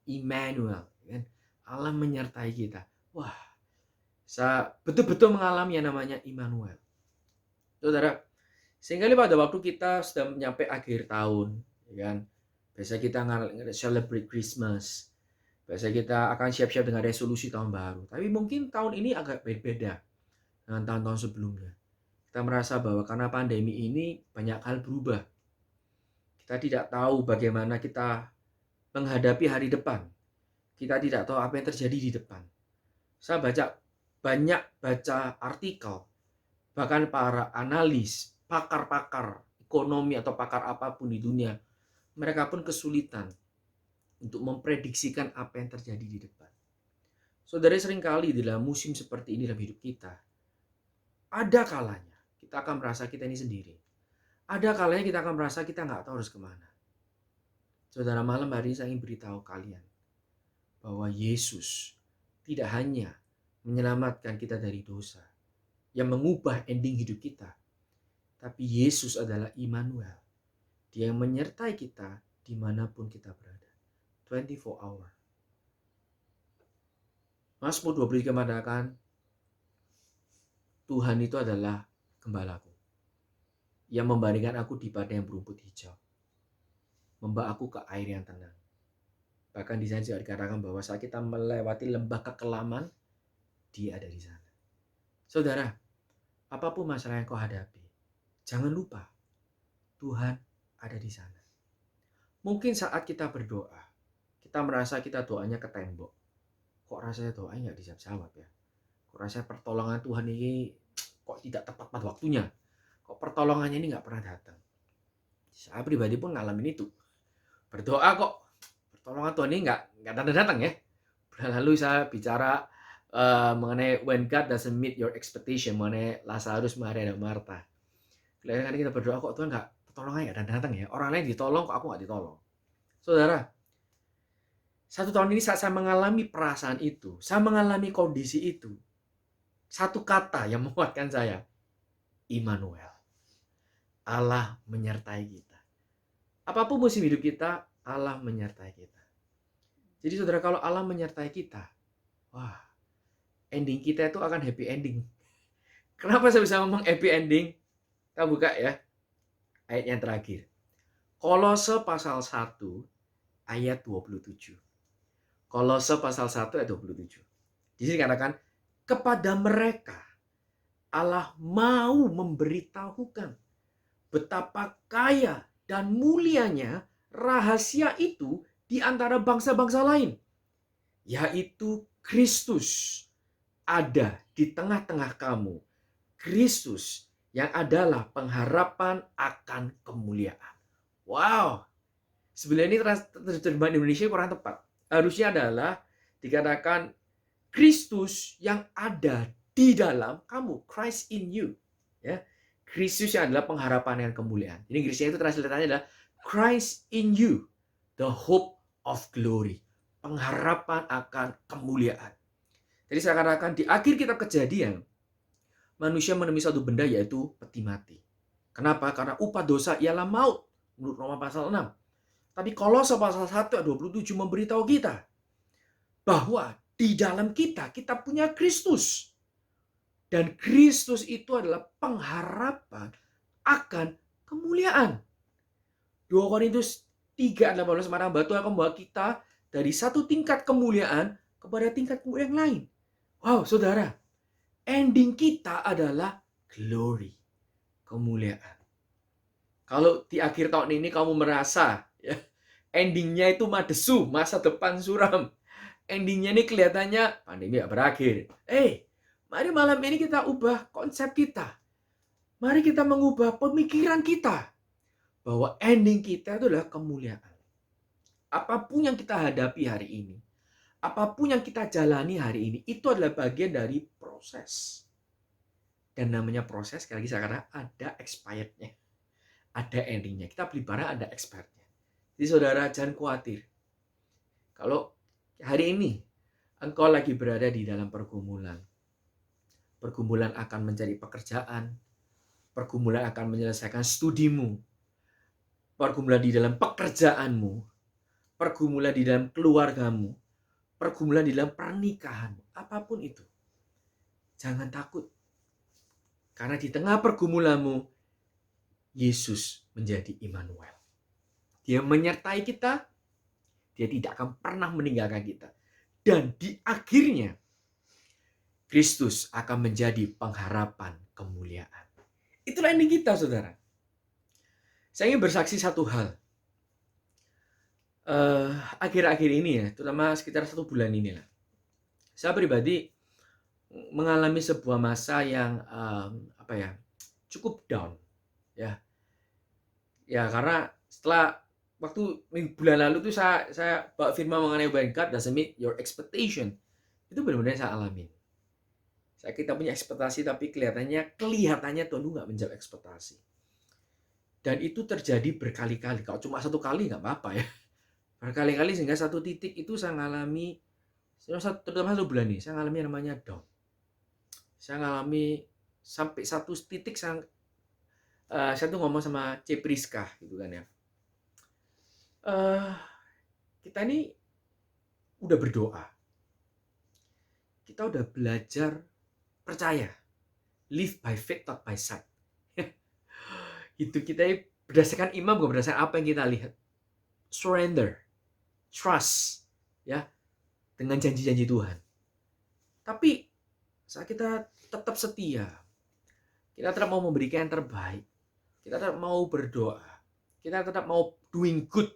kan? Allah menyertai kita. Wah, saya betul-betul mengalami yang namanya Immanuel. Saudara, sehingga pada waktu kita sudah menyampai akhir tahun, ya kan? Biasa kita celebrate Christmas. Biasa kita akan siap-siap dengan resolusi tahun baru. Tapi mungkin tahun ini agak berbeda dengan tahun-tahun sebelumnya. Kita merasa bahwa karena pandemi ini banyak hal berubah. Kita tidak tahu bagaimana kita menghadapi hari depan. Kita tidak tahu apa yang terjadi di depan. Saya banyak baca artikel, bahkan para analis, pakar-pakar ekonomi atau pakar apapun di dunia, mereka pun kesulitan untuk memprediksikan apa yang terjadi di depan. Saudara, seringkali dalam musim seperti ini dalam hidup kita, ada kalanya kita akan merasa kita ini sendiri. Ada kalanya kita akan merasa kita nggak tahu harus kemana. Saudara, malam hari ini saya ingin beritahu kalian bahwa Yesus tidak hanya menyelamatkan kita dari dosa, yang mengubah ending hidup kita, tapi Yesus adalah Immanuel. Dia yang menyertai kita dimanapun kita berada. 24 hour. Mazmur 23 mengatakan, Tuhan itu adalah gembalaku, yang membaringkan aku di padang yang berumput hijau, membawa aku ke air yang tenang. Bahkan di sana juga dikatakan bahwa saat kita melewati lembah kekelaman, Dia ada di sana. Saudara, apapun masalah yang kau hadapi, jangan lupa Tuhan ada di sana. Mungkin saat kita berdoa, kita merasa kita doanya ke tembok. Kok rasanya doanya nggak dijawab ya? Kok rasanya pertolongan Tuhan ini kok tidak tepat pada waktunya? Kok pertolongannya ini nggak pernah datang? Saya pribadi pun ngalamin itu. Berdoa kok pertolongan Tuhan ini nggak datang ya. Lalu saya bicara mengenai when God doesn't meet your expectation, mengenai Lazarus, Maria, dan Marta. Kadang-kadang kita berdoa kok Tuhan nggak pertolongannya nggak datang ya. Orang lain ditolong kok aku nggak ditolong. Saudara, 1 tahun ini saat saya mengalami perasaan itu, saya mengalami kondisi itu, satu kata yang menguatkan saya, Immanuel. Allah menyertai kita. Apapun musim hidup kita, Allah menyertai kita. Jadi saudara, kalau Allah menyertai kita, wah, ending kita itu akan happy ending. Kenapa saya bisa ngomong happy ending? Kita buka ya, ayat yang terakhir. Kolose pasal 1, ayat 27. Kolose pasal 1 ayat 27. Di sini dikatakan, kepada mereka Allah mau memberitahukan betapa kaya dan mulianya rahasia itu di antara bangsa-bangsa lain, yaitu Kristus ada di tengah-tengah kamu. Kristus yang adalah pengharapan akan kemuliaan. Wow. Sebenarnya ini terjemahan Indonesia kurang tepat. Harusnya adalah dikatakan Kristus yang ada di dalam kamu, Christ in you. Ya, Kristus yang adalah pengharapan dan kemuliaan. Jadi Inggrisnya itu translatannya adalah Christ in you, the hope of glory, pengharapan akan kemuliaan. Jadi saya katakan di akhir kitab Kejadian, manusia menemui satu benda yaitu peti mati. Kenapa? Karena upah dosa ialah maut, menurut Roma pasal 6. Tapi Kolose pasal 1 ayat 27 memberitahu kita bahwa di dalam kita punya Kristus. Dan Kristus itu adalah pengharapan akan kemuliaan. 2 Korintus 3 ayat 18 mengatakan bahwa Tuhan akan membawa kita dari satu tingkat kemuliaan kepada tingkat kemuliaan yang lain. Wow, saudara, ending kita adalah glory, kemuliaan. Kalau di akhir tahun ini kamu merasa ya, endingnya itu madesu, masa depan suram. Endingnya ini kelihatannya pandemi gak berakhir. Mari malam ini kita ubah konsep kita. Mari kita mengubah pemikiran kita. Bahwa ending kita itu adalah kemuliaan. Apapun yang kita hadapi hari ini, apapun yang kita jalani hari ini, itu adalah bagian dari proses. Dan namanya proses, sekali lagi saya katakan ada expirednya. Ada endingnya. Kita beli barang ada expirednya. Jadi saudara jangan khawatir. Kalau hari ini engkau lagi berada di dalam pergumulan. Pergumulan akan mencari pekerjaan. Pergumulan akan menyelesaikan studimu. Pergumulan di dalam pekerjaanmu. Pergumulan di dalam keluargamu. Pergumulan di dalam pernikahanmu. Apapun itu. Jangan takut. Karena di tengah pergumulanmu, Yesus menjadi Immanuel. Dia menyertai kita. Dia tidak akan pernah meninggalkan kita. Dan di akhirnya, Kristus akan menjadi pengharapan kemuliaan. Itulah ending kita, saudara. Saya ingin bersaksi satu hal. Akhir-akhir ini ya, terutama sekitar 1 bulan inilah. Saya pribadi mengalami sebuah masa yang cukup down. Ya karena setelah waktu bulan lalu tuh saya bawa firman mengenai when God doesn't meet your expectation. Itu benar-benar saya alamin. Kita punya ekspektasi tapi kelihatannya Tuhan itu nggak menjawab ekspektasi. Dan itu terjadi berkali-kali. Kalau cuma satu kali nggak apa-apa ya. Berkali-kali sehingga satu titik itu saya ngalami, terutama 1 bulan nih, saya ngalami yang namanya down. Saya ngalami sampai satu titik saya tuh ngomong sama C. Priska gitu kan ya. Kita ini udah berdoa. Kita udah belajar percaya. Live by faith, not by sight. Itu kita berdasarkan iman, bukan berdasarkan apa yang kita lihat. Surrender, trust, ya, dengan janji-janji Tuhan. Tapi saat kita tetap setia, kita tetap mau memberikan yang terbaik, kita tetap mau berdoa, kita tetap mau doing good,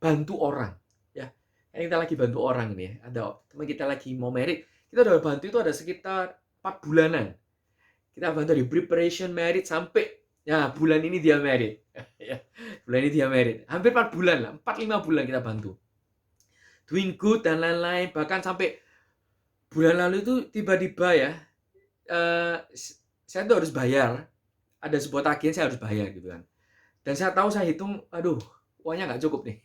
bantu orang, ya. Kita lagi bantu orang ini, ya. Ada teman kita lagi mau married, kita udah bantu itu ada sekitar 4 bulanan. Kita bantu di preparation married sampai ya bulan ini dia married. Ya, bulan ini dia married. Hampir 4 bulan lah, 4-5 bulan kita bantu. Doing good dan lain-lain, bahkan sampai bulan lalu itu tiba-tiba ya, saya tuh harus bayar. Ada sebuah tagihan saya harus bayar gitu kan. Dan saya tahu, saya hitung, aduh, uangnya nggak cukup nih.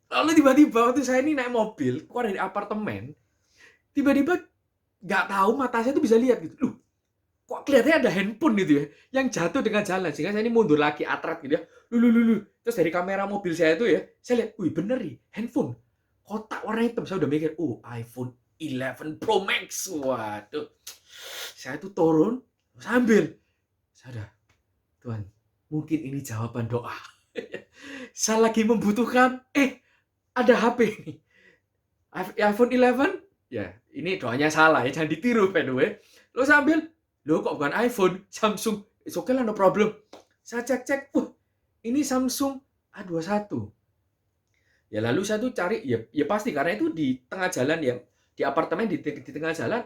Lalu tiba-tiba waktu saya ini naik mobil, keluar dari apartemen, tiba-tiba nggak tahu mata saya tuh bisa lihat gitu. Loh, kok kelihatannya ada handphone gitu ya, yang jatuh dengan jalan. Sehingga saya ini mundur lagi, atrat gitu ya. Lu. Terus dari kamera mobil saya itu ya, saya lihat, wih bener nih, handphone. Kotak warna hitam. Saya udah mikir, oh iPhone 11 Pro Max. Waduh. Saya tuh turun, sambil. Saya udah, Tuhan, mungkin ini jawaban doa. Saya lagi membutuhkan, ada HP nih. iPhone 11, ya ini doanya salah ya, jangan ditiru by the way. Lo sambil, lo kok bukan iPhone, Samsung. It's okay lah, no problem. Saya cek, ini Samsung A21. Ya lalu saya tuh cari, ya pasti karena itu di tengah jalan ya, di apartemen di tengah jalan,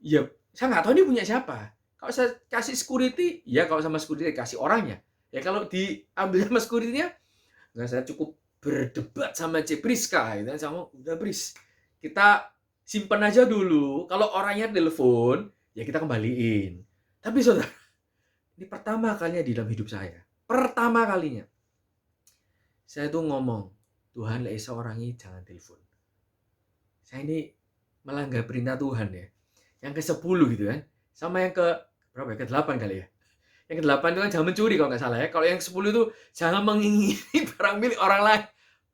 ya saya nggak tahu ini punya siapa. Kalau saya kasih security, ya kalau sama security kasih orangnya. Ya kalau diambil sama security-nya, nggak, saya cukup berdebat sama C. Priska, gitu. Sama udah Pris, kita simpen aja dulu. Kalau orangnya telepon, ya kita kembaliin. Tapi saudara, ini pertama kalinya di dalam hidup saya. Pertama kalinya. Saya tuh ngomong, Tuhan, lek iso orangnya jangan telepon. Saya ini melanggar perintah Tuhan ya. Yang ke-10 gitu kan. Sama yang berapa ya? Ke-8 kali ya. Yang ke-8 itu kan jangan mencuri kalau nggak salah ya. Kalau yang 10 itu jangan mengingini barang milik orang lain.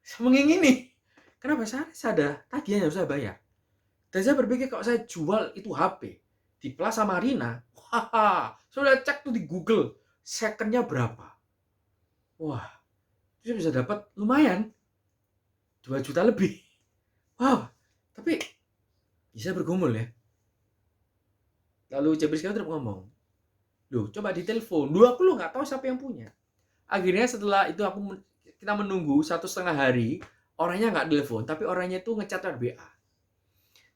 Saya mengingini. Kenapa? Saya ada tagihan yang harus saya bayar. Dan saya berpikir kalau saya jual itu HP di Plaza Marina, sudah cek tuh di Google, secondnya berapa. Wah, itu bisa dapat lumayan. 2 juta lebih. Wow, tapi bisa bergumul ya. Lalu Jebris terus ngomong, loh coba ditelepon. Aku lo nggak tahu siapa yang punya. Akhirnya setelah itu kita menunggu 1,5 hari, orangnya nggak telepon, tapi orangnya itu ngechat WA.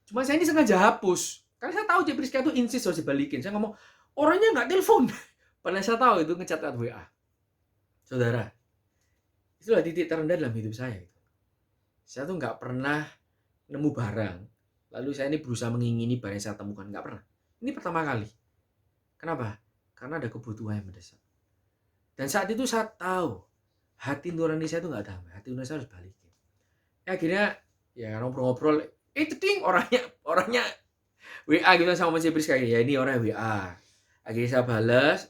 Cuma saya ini sengaja hapus, karena saya tahu Jebris itu insist harus dibalikin. Saya ngomong, orangnya nggak telepon. Padahal saya tahu itu ngechat WA. Saudara, itulah titik terendah dalam hidup saya. Saya tuh nggak pernah nemu barang, lalu saya ini berusaha mengingini barang yang saya temukan. Nggak pernah. Ini pertama kali. Kenapa? Karena ada kebutuhan yang mendesak. Dan saat itu saya tahu, hati nurani saya itu nggak damai. Hati nurani saya harus balikin. Akhirnya, ya ngobrol-ngobrol, ting, orangnya WA gitu sama si Priska. Ya ini orangnya WA. Akhirnya saya balas,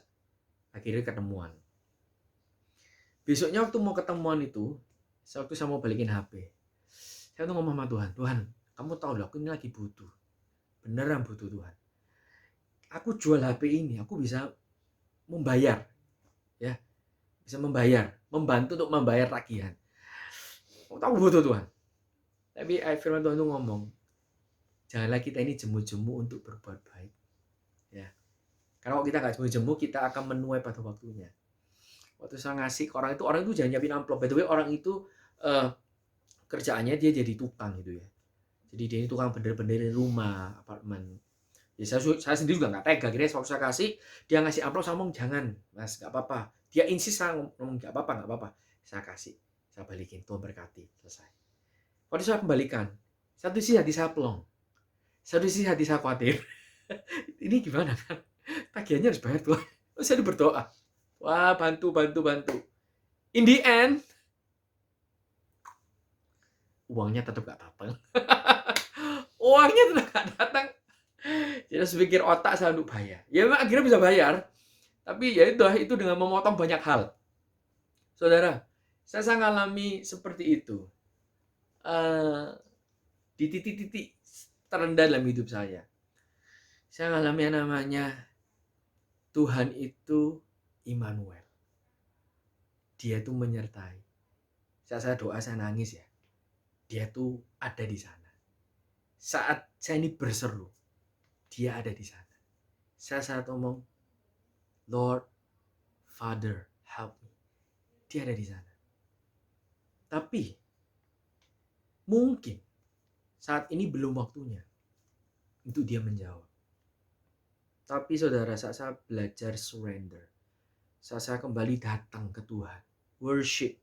akhirnya ketemuan. Besoknya waktu mau ketemuan itu, waktu saya mau balikin HP, saya tuh ngomong sama Tuhan, kamu tahu loh, aku ini lagi butuh. Beneran butuh Tuhan. Aku jual HP ini, aku bisa membayar. Ya. Bisa membayar, membantu untuk membayar tagihan. Aku tahu butuh Tuhan. Tapi firman Tuhan itu ngomong, janganlah kita ini jemu-jemu untuk berbuat baik. Ya. Karena kalau kita nggak jemu-jemu, kita akan menuai pada waktunya. Waktu saya ngasih ke orang itu jangan nyiapin amplop. By the way, orang itu kerjaannya dia jadi tukang gitu ya. Jadi dia ini tukang bener-benerin rumah, apartemen. Ya saya sendiri juga nggak tega. Akhirnya waktu saya kasih, dia ngasih amplop, saya ngomong jangan, Mas, nggak apa-apa. Dia insist, saya ngomong nggak apa-apa. Saya kasih, saya balikin, Tuhan berkati, selesai. Waktu saya kembalikan, satu sisi hati saya plong, satu sisi hati saya khawatir. Ini gimana kan? Tagihannya harus bayar Tuhan. Terus saya berdoa. Wah, bantu. In the end, uangnya tetap gak datang. Uangnya tetap gak datang. Jadi saya pikir otak saya untuk bayar. Ya memang akhirnya bisa bayar. Tapi ya itu dengan memotong banyak hal. Saudara, saya sangat alami seperti itu. Di titik-titik terendah dalam hidup saya. Saya mengalami yang namanya Tuhan itu Immanuel. Dia itu menyertai. Saat saya doa, saya nangis ya. Dia tuh ada di sana. Saat saya ini berseru, dia ada di sana. Saya saat ngomong, Lord, Father, help me. Dia ada di sana. Tapi, mungkin saat ini belum waktunya untuk dia menjawab. Tapi saudara, saat saya belajar surrender, saat saya kembali datang ke Tuhan, worship,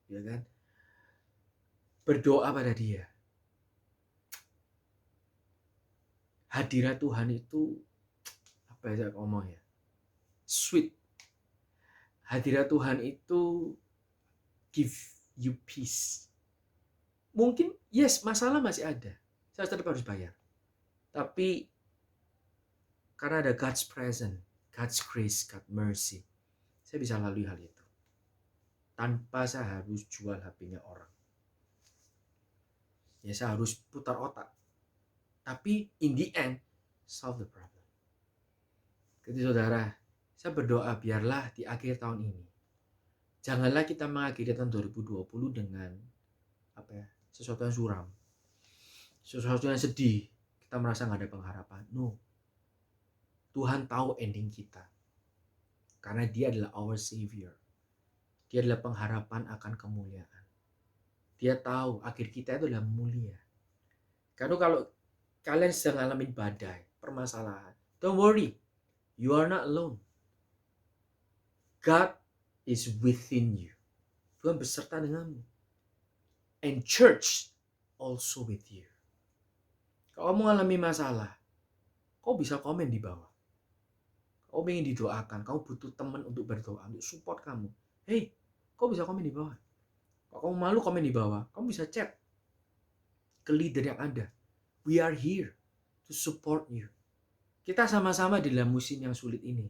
ya kan, berdoa pada dia, hadirat Tuhan itu, apa ya saya ngomong ya, sweet. Hadirat Tuhan itu give you peace. Mungkin, yes, masalah masih ada. Saya tetap harus bayar. Tapi, karena ada God's presence, God's grace, God's mercy, saya bisa lalui hal itu. Tanpa saya harus jual HP-nya orang. Ya, saya harus putar otak. Tapi, in the end, solve the problem. Jadi saudara, saya berdoa biarlah di akhir tahun ini, janganlah kita mengakhiri tahun 2020 dengan sesuatu yang suram, sesuatu yang sedih, kita merasa nggak ada pengharapan. No, Tuhan tahu ending kita, karena Dia adalah our Savior. Dia adalah pengharapan akan kemuliaan. Dia tahu akhir kita itu adalah mulia. Karena kalau kalian sedang ngalamin badai, permasalahan, don't worry, you are not alone. God is within you. Tuhan beserta denganmu. And church also with you. Kalau kamu mengalami masalah, kau bisa komen di bawah. Kau ingin didoakan, kau butuh teman untuk berdoa, untuk support kamu. Hey, kau bisa komen di bawah. Kalau kamu malu komen di bawah, kamu bisa chat ke leader yang ada. We are here to support you. Kita sama-sama di dalam musim yang sulit ini.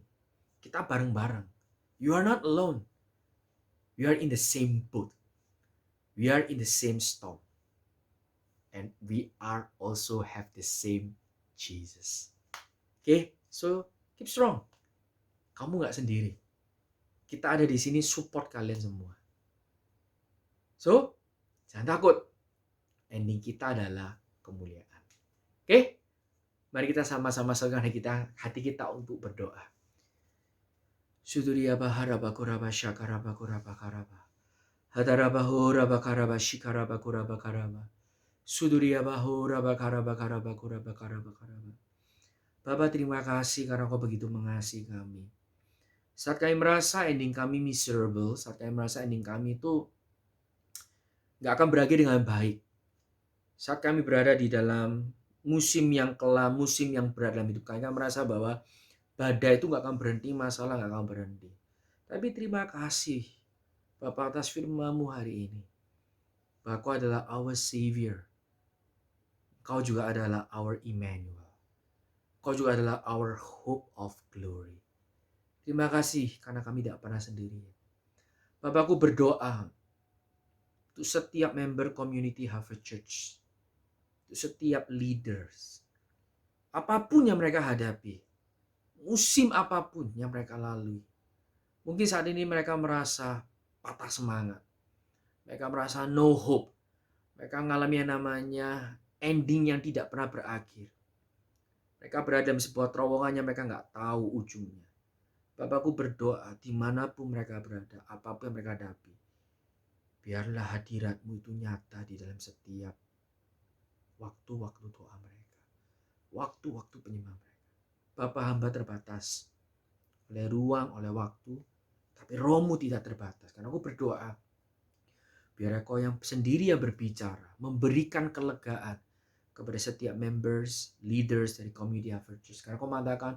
Kita bareng-bareng. You are not alone. We are in the same boat. We are in the same storm. And we are also have the same Jesus. Okay, so keep strong. Kamu gak sendiri. Kita ada di sini support kalian semua. So, jangan takut. Ending kita adalah kemuliaan. Okay? Mari kita sama-sama serahkan hati kita untuk berdoa. Suduriya baharaba kuraba syakaraba kuraba karaba. Hadarabahu raba karaba shikaraba kuraba karaba. Suduriya bahu raba karaba karaba kuraba karaba karaba. Bapak, terima kasih karena Kau begitu mengasihi kami. Saat kami merasa ending kami miserable, saat kami merasa ending kami itu gak akan berakhir dengan baik. Saat kami berada di dalam musim yang kelam, musim yang berat dalam hidup kami merasa bahwa badai itu gak akan berhenti, masalah gak akan berhenti. Tapi terima kasih Bapak atas firman-Mu hari ini. Bahwa Kau adalah our Savior. Kau juga adalah our Emmanuel. Kau juga adalah our hope of glory. Terima kasih karena kami tidak pernah sendiri. Bapakku berdoa untuk setiap member community Harvest Church. Untuk setiap leaders. Apapun yang mereka hadapi. Musim apapun yang mereka lalui. Mungkin saat ini mereka merasa patah semangat. Mereka merasa no hope. Mereka mengalami yang namanya ending yang tidak pernah berakhir. Mereka berada dalam sebuah terowongan yang mereka nggak tahu ujungnya. Bapakku berdoa dimanapun mereka berada, apapun yang mereka hadapi. Biarlah hadirat-Mu itu nyata di dalam setiap waktu-waktu doa mereka. Waktu-waktu penyembah mereka. Bapa, hamba terbatas oleh ruang, oleh waktu. Tapi Roh-Mu tidak terbatas. Karena aku berdoa biar Kau yang sendiri yang berbicara, memberikan kelegaan, kepada setiap members, leaders dari Community Harvest Church. Karena kau mengatakan,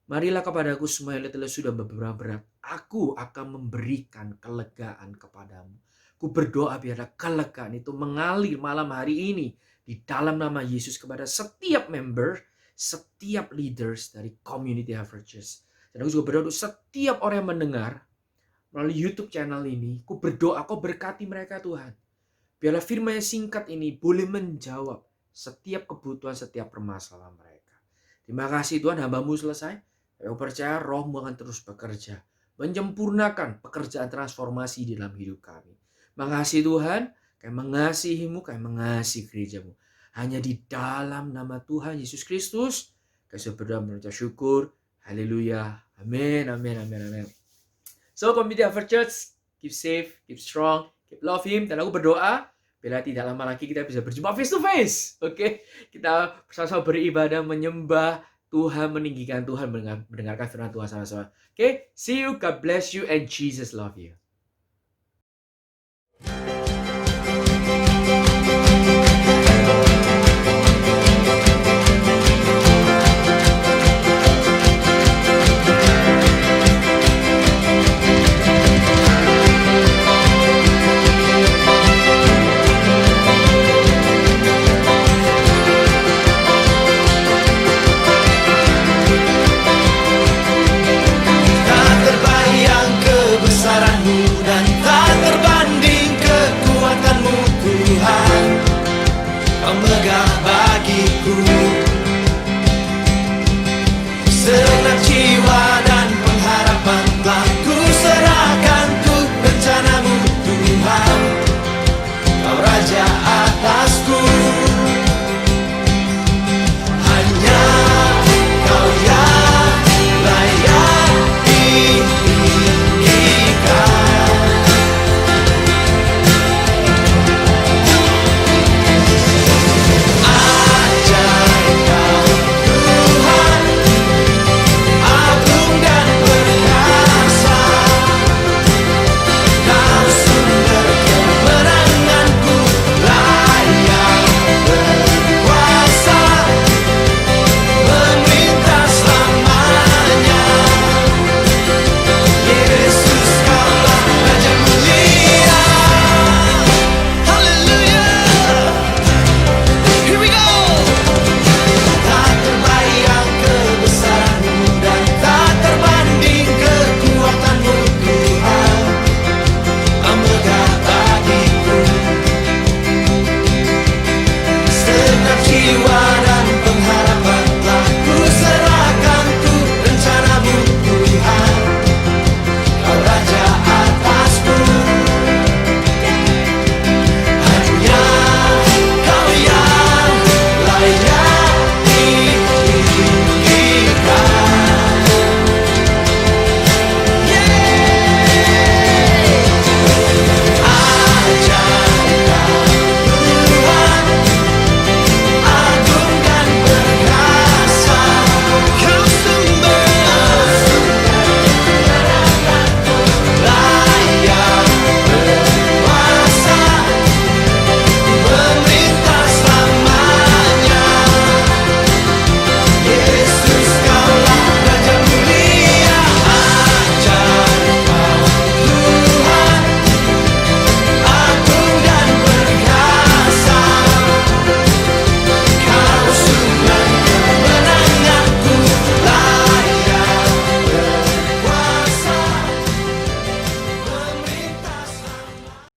marilah kepadaku semua yang telah sudah beberapa berat. Aku akan memberikan kelegaan kepadamu. Ku berdoa biarlah kelegaan itu mengalir malam hari ini di dalam nama Yesus kepada setiap member, setiap leaders dari Community Harvest Church. Dan aku juga berdoa untuk setiap orang yang mendengar melalui YouTube channel ini. Ku berdoa kau berkati mereka Tuhan. Biarlah firman yang singkat ini boleh menjawab setiap kebutuhan, setiap permasalahan mereka. Terima kasih Tuhan, hamba-Mu selesai. Aku percaya Roh-Mu akan terus bekerja, menyempurnakan pekerjaan transformasi di dalam hidup kami. Makasih Tuhan, kami mengasihi-Mu, kami mengasihi gereja-Mu. Hanya di dalam nama Tuhan Yesus Kristus, kami berdoa mengucap syukur. Haleluya. Amin, amin, amin, amin. So, Community Harvest Church, keep safe, keep strong, keep love Him. Dan aku berdoa, bila tidak lama lagi kita bisa berjumpa face to face. Oke, kita bersama-sama beribadah, menyembah Tuhan, meninggikan Tuhan, mendengarkan firman Tuhan sama-sama. Oke, see you, God bless you, and Jesus love you.